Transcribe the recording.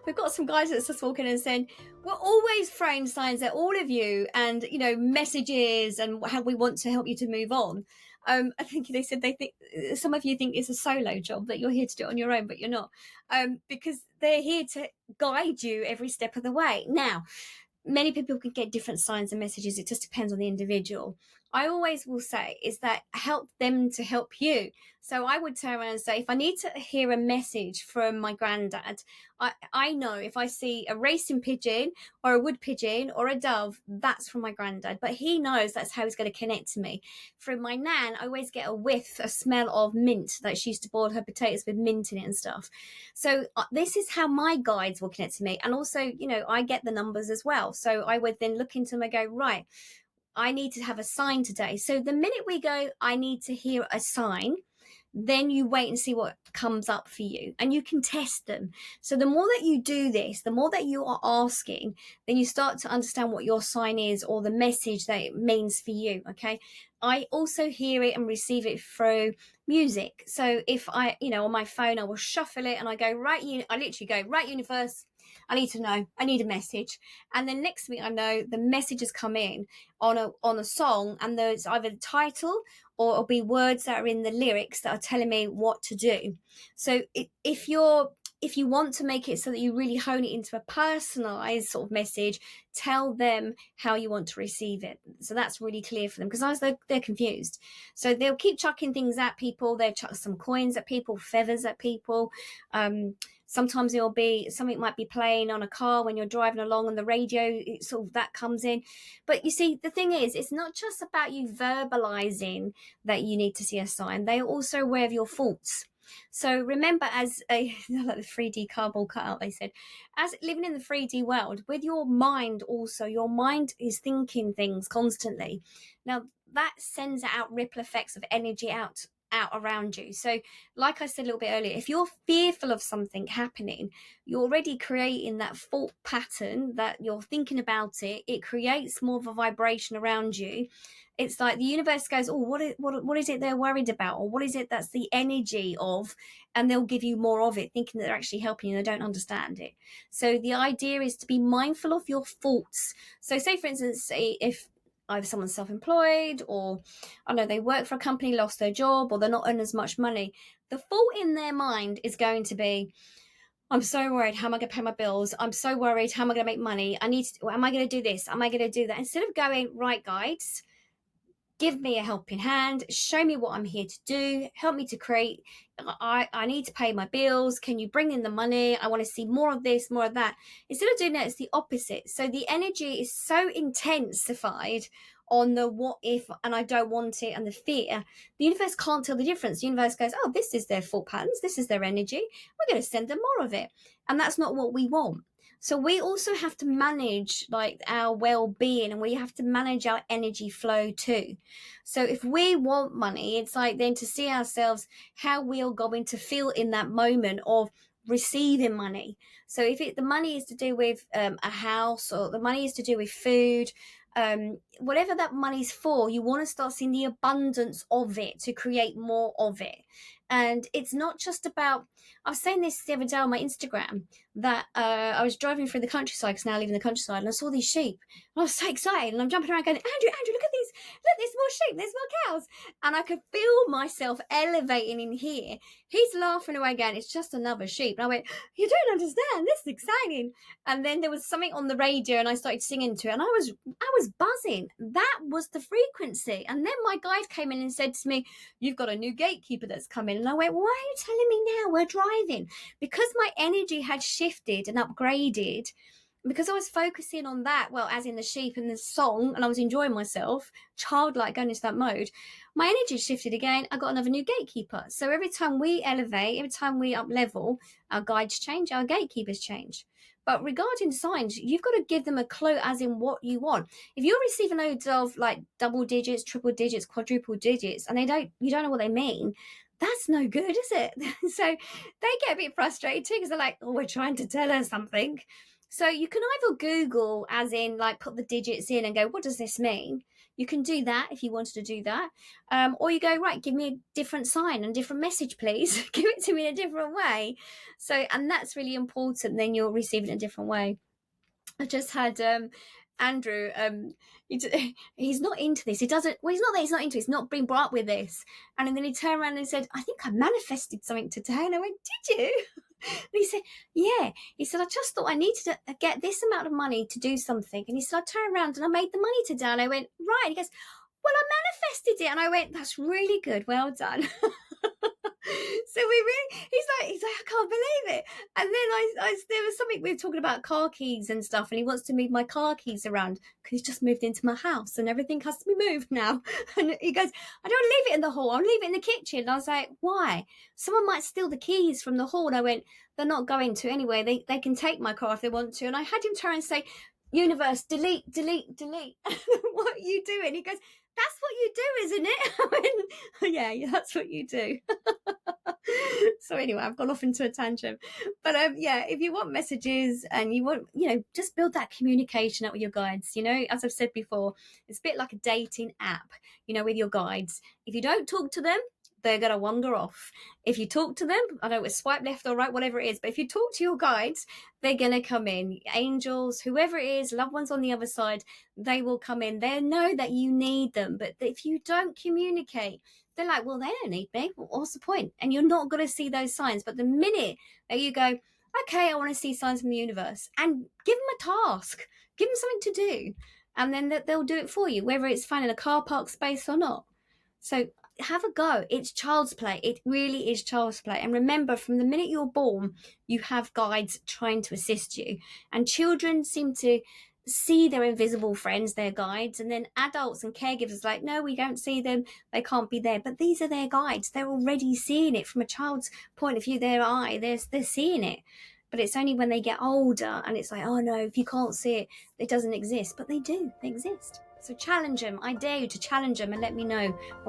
we've got some guys that's just walking and saying, we're always throwing signs at all of you and, messages and how we want to help you to move on. I think they said they think some of you think it's a solo job, that you're here to do it on your own, but you're not, because they're here to guide you every step of the way. Now, many people can get different signs and messages. It just depends on the individual. I always will say is that help them to help you. So I would turn around and say, if I need to hear a message from my granddad, I know if I see a racing pigeon or a wood pigeon or a dove, that's from my granddad. But he knows that's how he's going to connect to me. From my nan, I always get a smell of mint, that she used to boil her potatoes with mint in it and stuff. So this is how my guides will connect to me. And also, I get the numbers as well. So I would then look into them and go, right, I need to have a sign today. So the minute we go, I need to hear a sign, then you wait and see what comes up for you, and you can test them. So the more that you do this, the more that you are asking, then you start to understand what your sign is or the message that it means for you. Okay. I also hear it and receive it through music. So if I, on my phone, I will shuffle it and I go, right, I literally go, right, universe, I need to know, I need a message. And then next week I know the message has come in on a song, and there's either the title or it'll be words that are in the lyrics that are telling me what to do. So if you want to make it so that you really hone it into a personalized sort of message, tell them how you want to receive it. So that's really clear for them, because they're confused. So they'll keep chucking things at people. They'll chuck some coins at people, feathers at people. Sometimes it'll be something might be playing on a car when you're driving along on the radio, sort of that comes in. But you see, the thing is, it's not just about you verbalizing that you need to see a sign. They are also aware of your thoughts. So remember, as like the 3D cardboard cutout, they said, as living in the 3D world, with your mind also, your mind is thinking things constantly. Now, that sends out ripple effects of energy out around you. So like I said a little bit earlier, if you're fearful of something happening, you're already creating that thought pattern that you're thinking about it. It creates more of a vibration around you. It's like the universe goes, oh, what is it they're worried about? Or what is it that's the energy of? And they'll give you more of it, thinking that they're actually helping you. They don't understand it. So the idea is to be mindful of your thoughts. So say, for instance, if either someone's self-employed, or I know they work for a company, lost their job, or they're not earning as much money, the thought in their mind is going to be, I'm so worried, how am I going to pay my bills? I'm so worried, how am I going to make money? Am I going to do this? Am I going to do that? Instead of going, right, guides, give me a helping hand, show me what I'm here to do, help me to create, I need to pay my bills, can you bring in the money, I want to see more of this, more of that. Instead of doing that, it's the opposite. So the energy is so intensified on the what if, and I don't want it, and the fear. The universe can't tell the difference. The universe goes, oh, this is their thought patterns, this is their energy, we're going to send them more of it. And that's not what we want. So we also have to manage like our well-being, and we have to manage our energy flow too. So if we want money, it's like then to see ourselves how we are going to feel in that moment of receiving money. So if the money is to do with a house, or the money is to do with food, whatever that money's for, you want to start seeing the abundance of it to create more of it. And it's not just about, I was saying this the other day on my Instagram, that I was driving through the countryside, because now I live in the countryside, and I saw these sheep, and I was so excited, and I'm jumping around going, Andrew, look at these, look, there's more sheep, there's more cows, and I could feel myself elevating in here. He's laughing away going, it's just another sheep. And I went, you don't understand, this is exciting. And then there was something on the radio, and I started singing to it, and I was buzzing. That was the frequency. And then my guide came in and said to me, you've got a new gatekeeper that's come in. And I went, why are you telling me now? We're driving. Because my energy had shifted and upgraded, because I was focusing on that, well, as in the sheep and the song, and I was enjoying myself, childlike, going into that mode, my energy shifted again. I got another new gatekeeper. So every time we elevate, every time we up level, our guides change, our gatekeepers change. But regarding signs, you've got to give them a clue as in what you want. If you're receiving loads of like double digits, triple digits, quadruple digits, and you don't know what they mean, that's no good, is it? So they get a bit frustrated too, because they're like, oh, we're trying to tell her something. So you can either Google, as in like put the digits in and go, what does this mean? You can do that if you wanted to do that. Or you go, right, give me a different sign and different message, please. Give it to me in a different way. So, and that's really important. Then you'll receive it in a different way. I just had Andrew, he's not into this. He doesn't, well, he's not that he's not into it. He's not been brought up with this. And then he turned around and said, I think I manifested something today. And I went, did you? And he said, yeah. He said, I just thought I needed to get this amount of money to do something. And he said, I turned around and I made the money today. And I went, right. And he goes, well, I manifested it. And I went, that's really good. Well done. So we really, he's like, I can't believe it. And then I there was something, we were talking about car keys and stuff, and he wants to move my car keys around because he's just moved into my house and everything has to be moved now. And he goes, I don't leave it in the hall, I'll leave it in the kitchen. And I was like, why? Someone might steal the keys from the hall. And I went, they're not going to anyway. They can take my car if they want to. And I had him turn and say, universe, delete, delete, delete. What are you doing? He goes, that's what you do, isn't it? I went, yeah, that's what you do. So anyway, I've gone off into a tangent. But yeah, if you want messages and you want, just build that communication up with your guides. As I've said before, it's a bit like a dating app, with your guides. If you don't talk to them, they're going to wander off. If you talk to them, I know it's swipe left or right, whatever it is, but if you talk to your guides, they're going to come in. Angels, whoever it is, loved ones on the other side, they will come in. They know that you need them. But if you don't communicate, they're like, well, they don't need me. What's the point? And you're not going to see those signs. But the minute that you go, okay, I want to see signs from the universe, and give them a task, give them something to do, and then they'll do it for you, whether it's finding a car park space or not. So have a go. It's child's play. It really is child's play. And remember, from the minute you're born, you have guides trying to assist you. And children seem to see their invisible friends, their guides, and then adults and caregivers are like, no, we don't see them, they can't be there. But these are their guides. They're already seeing it from a child's point of view. They're seeing it. But it's only when they get older and it's like, oh no, if you can't see it, it doesn't exist. But they do. They exist. So challenge them. I dare you to challenge them and let me know what